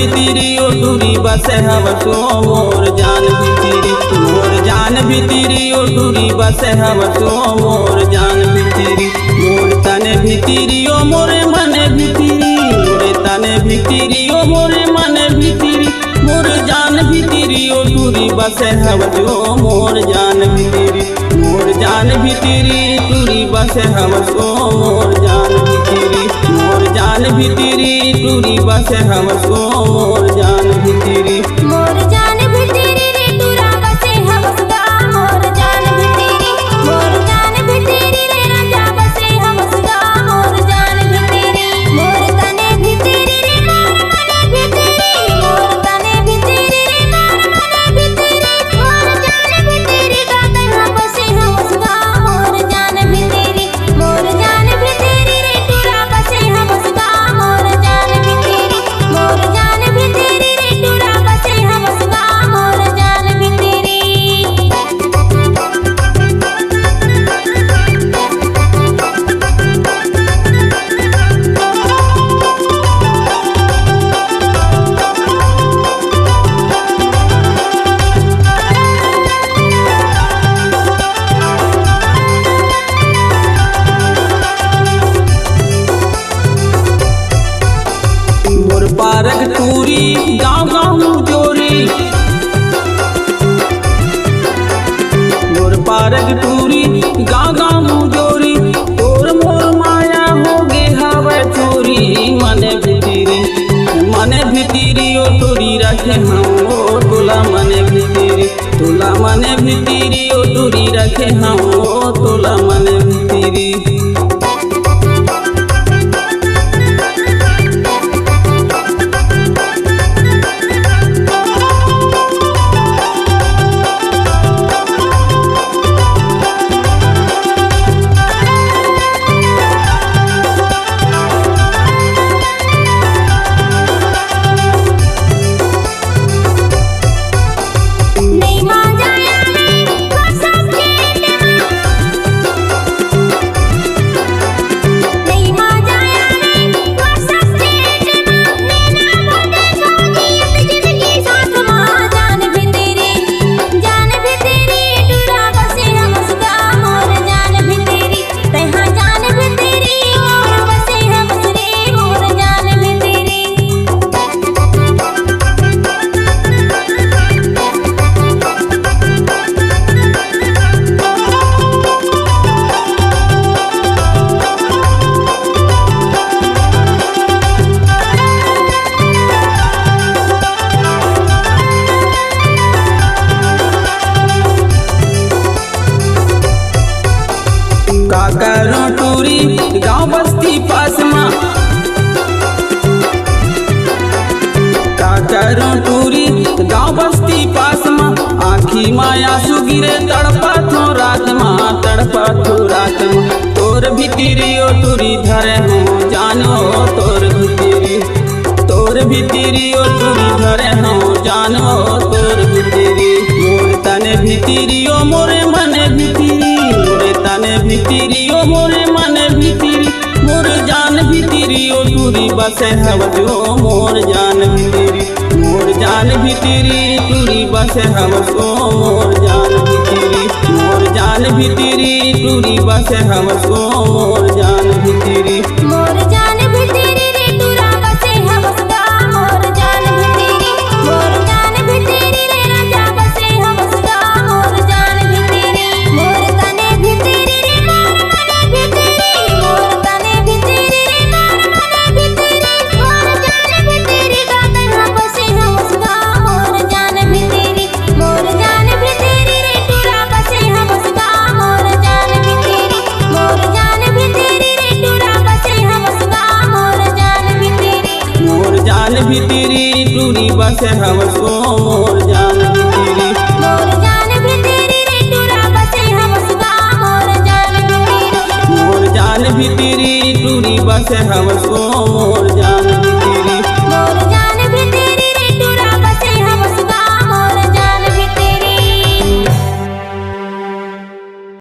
भितरी ओ टूरी बसे हवसो मोर जान भितरी, मोर जान भितरी ओ टूरी बसे हवसो मोर जान भितरी। मोर तने भितरी ओ मोरे मने भितरी, मोरे तने भितरी ओ मोरे मने भितरी। मोर जान भितरी ओ टूरी बसे हवसो मोर जान भितरी, मोर जान भितरी टूरी बसे हवसो मोर जान भितरी। मोर जान भितरी टूरी बसे हवसो मोर जान भितरी। मोर जान भितरी रे टूरा बसे हवसगा मोर जान भितरी, मोर जान भितरी रे राजा बसे हवसगा मोर जान भितरी। मोर तने भितरी रे मोर मने भितरी, मोर तने भितरी रे मोर मने भितरी। मोर जान भितरी का तन्हा बसे हवसगा मोर जान भितरी, मोर जान भितरी रे टूरा बसे हवसगा मोर जान भितरी। मोर जान भितरी रे टूरा बसे हवसगा मोर जान भितरी। मोर पारक टूरी गाँव गाँव जोरी, मोर पारक टूरी गाँव गाँव जोरी। तोर मोर माया होगे हवे चोरी, मने भितरी ओ टूरी रखे हम ओ तोला मने भितरी, तोला मने भितरी ओ टूरी रखे हम ओ तोला मने भितरी। नहीं मा जाया रे कसम खेत नहीं मा जाया रे कसम खेत नैना मोटे सोनियत जिंदगी साथ मां जान भितरी टूरा बसे हवसगा मोर जान भितरी। तैहा जान भितरी मोर बसे हवस रे मोर जान भितरी। का करो टूरी गाँव बस्ती पास माँ, का करो टूरी गाँव बस्ती पास माँ। आँखी माया सुगिरे तड़पा थो रात माँ, तड़पा थो रात माँ। तोर भितरी ओ टूरी धरे हो जानो तोर भितरी, तोर भितरी ओ टूरी धरे हो जानो तोर भितरी। मोर तने भितरी ओ मोरे मने भितरी, मोरे तने भितरी ओ मोरे मने भितरी। मोर जान भितरी ओ टूरी बसे हवसो मोर जान भितरी, मोर जान भितरी टूरी बसे हवसो मोर जान भितरी। मोर जान भितरी टूरी बसे हवसो मोर जान भितरी। मोर जान भितरी रे टूरा बसे हवसगा मोर जान भितरी, मोर जान भितरी रे राजा बसे हवसगा मोर जान भितरी। मोर तने भितरी रे मोर मने भितरी, मोर तने भितरी रे मोर मने भितरी। मोर जान भितरी का तन्हा बसे हवसगा मोर जान भितरी, मोर जान भितरी रे टूरा बसे हवसगा मोर जान भितरी। मोर जान भितरी रे टूरा बसे हवसगा मोर जान भितरी। मोर जान भितरी टूरी बसे हवसो मोर जान भितरी। मोर जान भितरी रे टूरा बसे हवसगा मोर जान भितरी। मोर जान भितरी टूरी बसे हवसो मोर जान